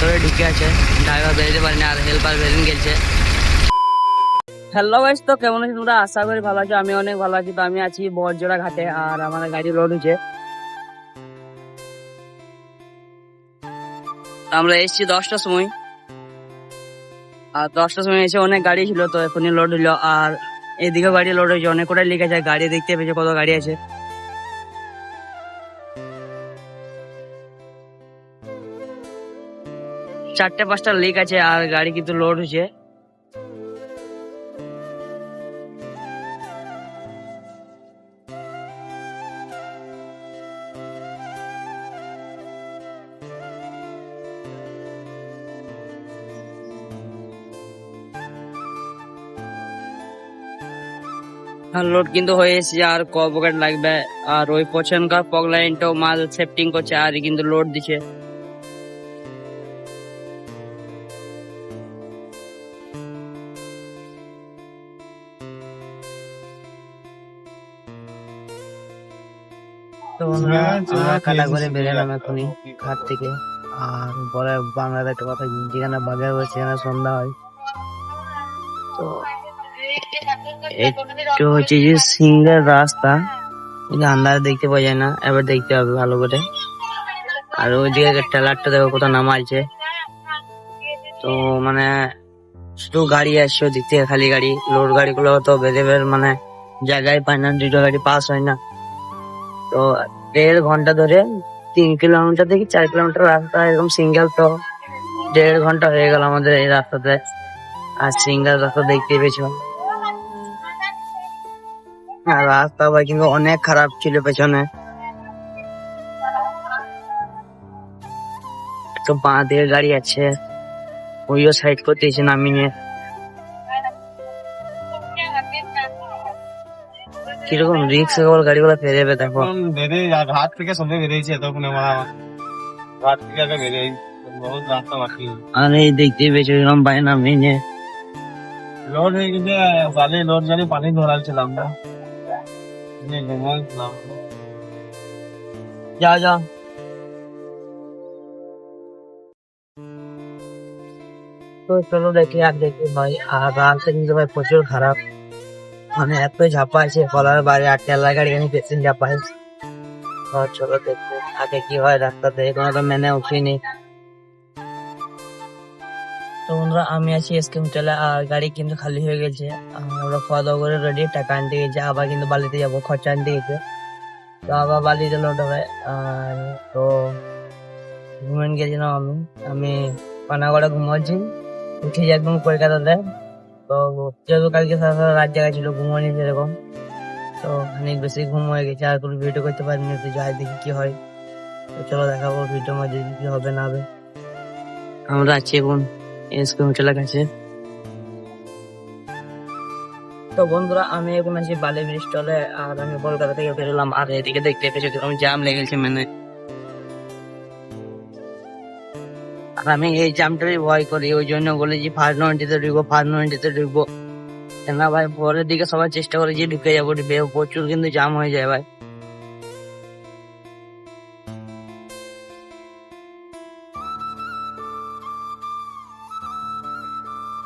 ভেতরে ঢুকে আছে, ড্রাইভার বেরোতে পারেনি আর হেল্পার বেরিয়ে গেছে। হ্যালো গাইস, তো কেমন আছো তোমরা? আশা করি ভালো আছো। আমি অনেক ভালো আছি। তো আমি আছি বড়জোড়া ঘাটে আর আমার গাড়ি লোড হচ্ছে। আমরা এসেছি 10টার সময়, আর 10টার সময় এসে অনেক গাড়ি ছিল, তো এখনই লোড হইলো। আর এদিকেও গাড়ি লোড হয়েছে, অনেক কটাই লিক আছে। গাড়ি দেখতে পেয়েছে কত গাড়ি আছে, 4-5টা লিক আছে আর গাড়ি কিন্তু লোড হয়েছে। লোড কিন্তু হয়ে এসেছে আর ক পকেট লাগবে। আর ওই পছনকার পগ লাইনটাও মাল সেফটিং করছে আর কিন্তু লোড দিচ্ছে। তো আমরা কাটা করে বেরোলাম এখনই ঘাট থেকে। আর পরে বাংলাতে একটা কথা, যেখানে বাজার হয় সেখানে সন্ধ্যা হয়। তো একটু হচ্ছে যে সিঙ্গেল রাস্তা, কিন্তু আন্দাজ দেখতে পাওয়া যায় না, এবার দেখতে হবে ভালো করে। আর ওইদিকে ট্রেলারটা দেখো কোথাও নামাইছে। তো মানে শুধু গাড়ি আসছে ওদিক থেকে, খালি গাড়ি। লোড গাড়িগুলো তো বের মানে জায়গায় পায় না, দুটো গাড়ি পাস হয় না। তো 1.5 ঘন্টা ধরে 3 কিলোমিটার থেকে 4 কিলোমিটার রাস্তা এরকম সিঙ্গেল, তো 1.5 ঘন্টা হয়ে গেল আমাদের এই রাস্তাতে। আর সিঙ্গেল রাস্তা দেখতে পেয়েছো, আর রাস্তা ভাই কিন্তু অনেক খারাপ ছিল পেছনে। তো বাঁ দিকে গাড়ি আছে, ওইও সাইড করতে এসে নামিয়ে। কিরকম রিক্স গাড়িগুলো ফেরে যাবে দেখো। বেড়ে ঘাট থেকে সবে বেরিয়েছে তখন আমার ঘাট থেকে আগে বেরিয়ে বহুত রাস্তা বাকি। আর এই দেখতে পেয়েছো এরকম বাইরে নামিয়ে লোড হয়ে গেছে, বালি লোড জানি পানি ধরাচ্ছিলাম না। যাও যাও। তো চলো দেখি আর দেখি ভাই। আর রাস্তা কিন্তু ভাই প্রচুর খারাপ, মানে এত ঝাপা আছে কলার বাইরে। আর ঠেলা গাড়ি আমি পেছন ঝাপাই। চলো দেখতে আগে কি হয় রাস্তাতে, কোনো তো মেনে উঠিনি। তো বন্ধুরা, আমি আছি এসকে হোটেলে আর গাড়ি কিন্তু খালি হয়ে গেছে। আমরা খাওয়া দাওয়া করে রেডি, টাকা আনতে গেছে। আবার কিন্তু বালিতে যাবো, খরচা আনতে গেছে। তো আবার বালিতে লোড হবে। আর তো ঘুমেন গেছিলাম আমি আমি পানাগড়ে ঘুমাচ্ছি, উঠে একদম কলকাতাতে। তো যেহেতু কালকে সারা সারা রাত জায়গা ছিল, ঘুমানি সেরকম। তো অনেক বেশি ঘুম হয়ে গেছে, আর কোনো ভিডিও করতে পারিনি। তো যাই দেখি কি হয়। তো চলো দেখাবো ভিডিওর মধ্যে কি হবে না হবে। আমরা আছি এখন এসকে হোটেলের কাছে। তো বন্ধুরা, আমি এখন আছি বালি ব্রিজ টলে। আর আমি কলকাতা থেকে বেরোলাম, আর এদিকে দেখতে পেয়েছি কিরকম জ্যাম লেগেছে মানে। আর আমি এই জ্যামটারই ভয় করি, ওই জন্য বলি যে ফার্স্ট নয়নটিতে ঢুকবো, ফার্স্ট নয়নটিতে ঢুকবো। না ভাই, পরের দিকে সবাই চেষ্টা করে যে ঢুকে যাবো, প্রচুর কিন্তু জ্যাম হয়ে যায় ভাই।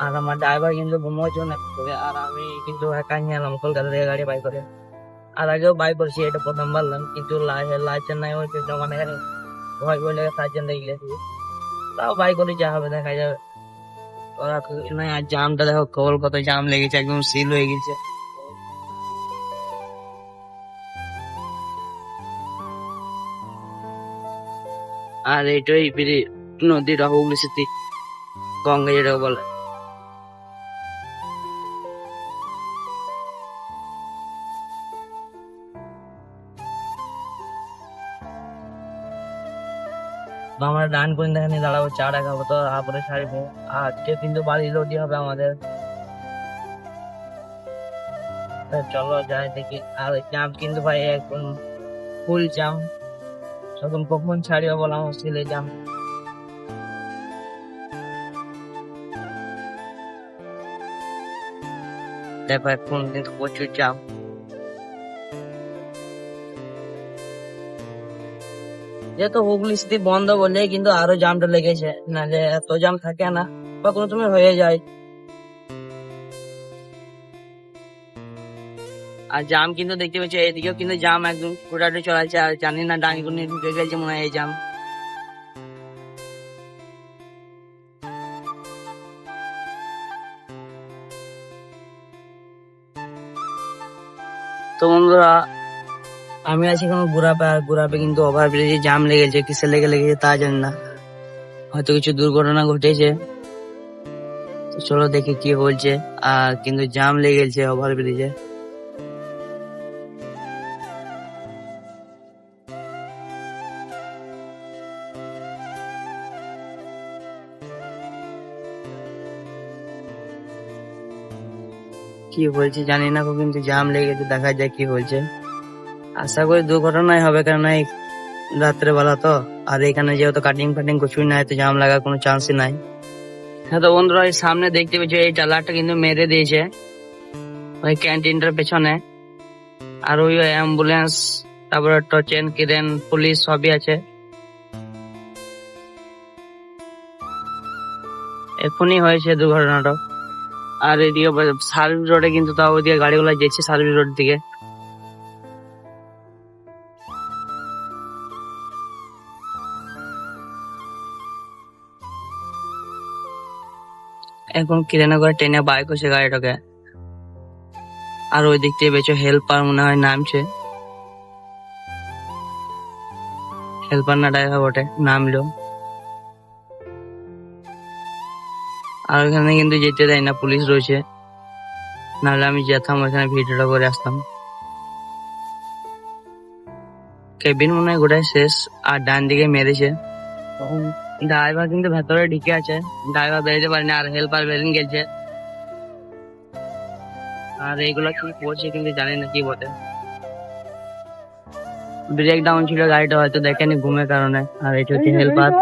আর আমার ড্রাইভার কিন্তু ঘুমোচ্ছে না করে, আর আমি কিন্তু একাই নিলাম কলকাতা থেকে গাড়ি বাই করে। আর আগেও বাই করছি, এটা প্রথম বললাম, কিন্তু লাইসেন্স নাই ওই জন্য মানে ভয় বলে সার্জেন্ট দেখলে তাও বাই করে যা হবে দেখা যাবে। ওরা কিছু নাই। আর জামটা দেখো, কল কত জাম লেগেছে, একদম সিল হয়ে গেছে। আর এইটাই নদীর হুগলি স্মৃতি, গঙ্গা যেটাকে বলে। তো আমরা ডান করে এখানে দাঁড়াবো, চা খাবো, তো তারপরে ছাড়বো। আজকে কিন্তু বাড়ি লোডই হবে আমাদের। তো চলো যাই দেখি। আর জাম কিন্তু ভাই একদম ফুল জাম, এখন কখন ছাড়িও বলা মুশকিল এই জাম। দেখো এখন কিন্তু প্রচুর জাম। যেহেতু হুগলি সিটি বন্ধ বলে কিন্তু আরো জামটা লেগেছে, নাহলে এত জাম থাকে না বা কোনো সময় হয়ে যায়। আর জাম কিন্তু দেখতে পাচ্ছি এদিকেও কিন্তু জাম একদম পুরাটা চলাচ্ছে, আর জানি না ডাঙ্গুনি ঢুকে গেছে মনে হয় এই জাম। তো বন্ধুরা আমি আছি এখন গুড়াপে, আর গুড়াপে কিন্তু ওভারব্রিজে জাম লেগেছে, কিসের লেগেছে তা জানি না, হয়তো কিছু দুর্ঘটনা ঘটেছে। তো চলো দেখি কি বলছে। আর কিন্তু জাম লেগেছে ওভারব্রিজে। কি বলছে জানি না, কিন্তু জাম লেগেছে, দেখা যায় কি বলছে। আশা করি দুর্ঘটনাই হবে, কারণ এই রাত্রে বেলা তো, আর এখানে যেহেতু কাটিং ফাটিং কিছুই নাই, তো জাম লাগার কোনো চান্সই নাই। হ্যাঁ তো বন্ধুরা এই সামনে দেখতে পাচ্ছি এই টালারটা কিন্তু মেরে দিয়েছে ওই ক্যান্টিনটার পেছনে। আর ওই অ্যাম্বুলেন্স, তারপরে টচেন ক্রেন পুলিশ সবই আছে। এখনই হয়েছে দুর্ঘটনাটা। আর এদিকে সার্ভিস রোডে কিন্তু তাও ওইদিকে গাড়িগুলো যাচ্ছে সার্ভিস রোড দিকে। এখন কিরানা করে ট্রেনে বাইক হচ্ছে গাড়িটাকে। আর ওই দিক থেকে বেঁচে হেল্পার মনে হয় নামছে, হেল্পার না ড্রাইভার বটে, নামলো। আর ওখানে কিন্তু যেতে দেয় না, পুলিশ রয়েছে, নাহলে আমি যেতাম ওখানে ভিডিওটা করে আসতাম। কেবিন মনে হয় গোটাই শেষ, আর ডান দিকে মেরেছে। ড্রাইভার কিন্তু ভেতরে ঢুকে আছে, ড্রাইভার বেরোতে পারেনি, আর হেল্পার বেরিয়ে গেছে। আর এইগুলা কি করছে কিন্তু জানি না কি বটে। ব্রেক ডাউন ছিল গাড়িটা, হয়তো দেখেনি ঘুমের কারণে। আর এটা হচ্ছে হেল্পার।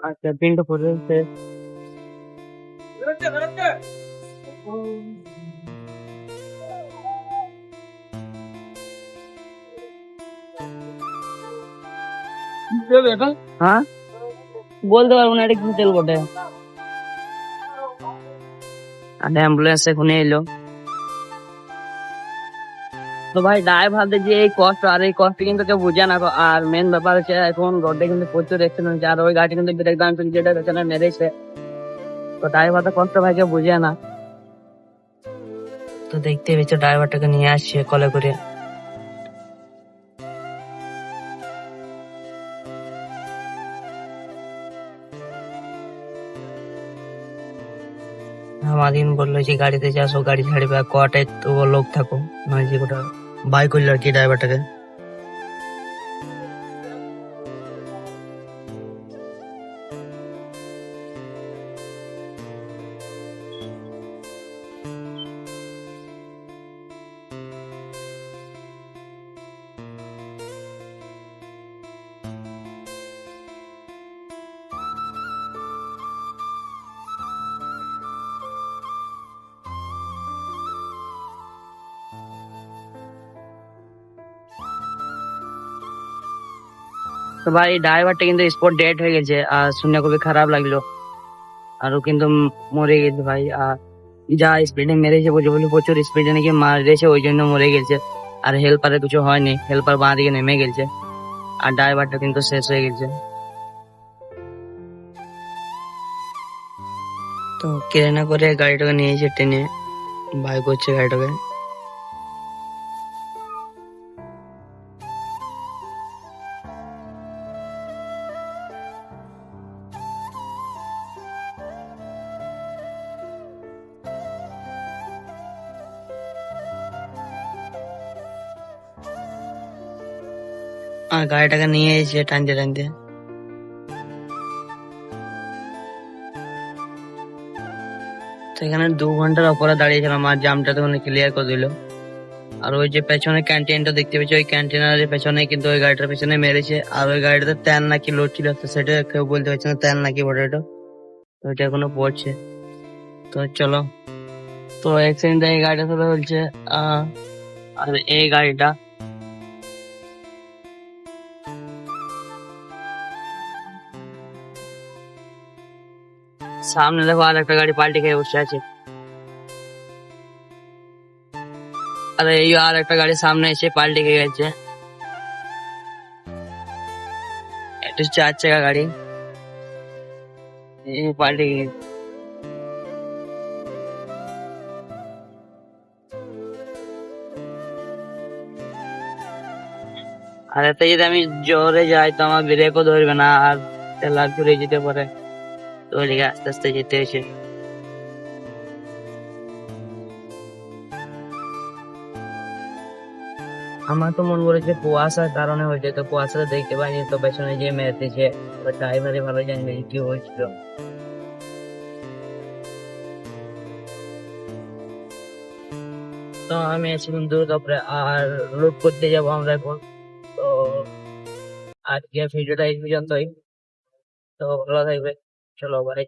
আচ্ছা পিনটা পড়েছে। হ্যাঁ বলতে পারবো না এটা কি তেল বটে। আর অ্যাম্বুলেন্স এখনই এলো। তো ভাই ড্রাইভারদের যে এই কষ্ট, আর এই কষ্ট কিন্তু কেউ বুঝে না। আর মেন ব্যাপার হচ্ছে এখন রোডে কিন্তু প্রচুর অ্যাক্সিডেন্ট হচ্ছে, আর ওই গাড়ি কিন্তু ব্রেক ডাউন ছিল যেটা পেছনে মেরেছে। তো ড্রাইভারদের কষ্ট ভাই কেউ বুঝে না। তো দেখতে পেয়েছো ড্রাইভারটাকে নিয়ে আসছে কলে করে। আমাদিন বললো যে গাড়িতে যাসো, গাড়ি ছাড়বে, আর কটায় তো লোক থাকো, নয় যে গোটা বাই করলো আর কি ড্রাইভারটাকে। তো ভাই ড্রাইভারটা কিন্তু স্পট ডেড হয়ে গেছে, আর শুনে খুবই খারাপ লাগলো। আর ও কিন্তু মরে গেছে ভাই। আর যা স্পিডে মেরেছে বলছে, বলে প্রচুর স্পিডে নাকি মারেছে, ওই জন্য মরে গেছে। আর হেল্পারের কিছু হয়নি, হেল্পার বাঁ দিকে নেমে গেছে, আর ড্রাইভারটা কিন্তু শেষ হয়ে গেছে। তো কেনা করে গাড়িটাকে নিয়েছে টেনে, বাই করছে গাড়িটাকে। আর গাড়িটাকে নিয়ে এসেছে টানতে টানতে। তো এখানে 2 ঘন্টার ওপরে দাঁড়িয়েছিলাম, আর জামটা তখন ক্লিয়ার করে দিল। আর ওই যে পেছনে ক্যান্টিনটা দেখতে পেয়েছি, ওই ক্যান্টিনের পেছনে কিন্তু ওই গাড়িটার পেছনে মেরেছে। আর ওই গাড়িটাতে তেল নাকি লোড ছিল, তো সেটা কেউ বলতে পারছে না তেল নাকি ওটা, তো ওইটা এখনো পড়ছে। তো চলো, তো অ্যাক্সিডেন্ট এই গাড়িটা সাথে বলছে। আর এই গাড়িটা সামনে দেখো, আর একটা গাড়ি পাল্টে খেয়ে বসে আছে। আর এই আর একটা গাড়ি সামনে এসে পাল্টে খেয়ে গেছে। এটা 4 চাকা গাড়ি, এই পাল্টে গিয়ে। আর এতে যদি আমি জোরে যাই তো আমার ব্রেকও ধরবে না, আর ঠেলা ঘুরে যেতে পারে, তো ওই দিকে আস্তে আস্তে যেতে হয়েছে। আমার তো মন করেছে কুয়াশার কারণে হয়েছে, তো কুয়াশাটা দেখতে পাইনি, তো পেছনে যে মেরেছে ড্রাইভারই ভালো জানবে কি হয়েছিল। তো আমি আছি কিন্তু তারপরে আর লোড করতে যাবো আমরা এখন। তো আজকে ভিডিওটা এই পর্যন্তই। তো ভালো থাকবে, চলো বাই।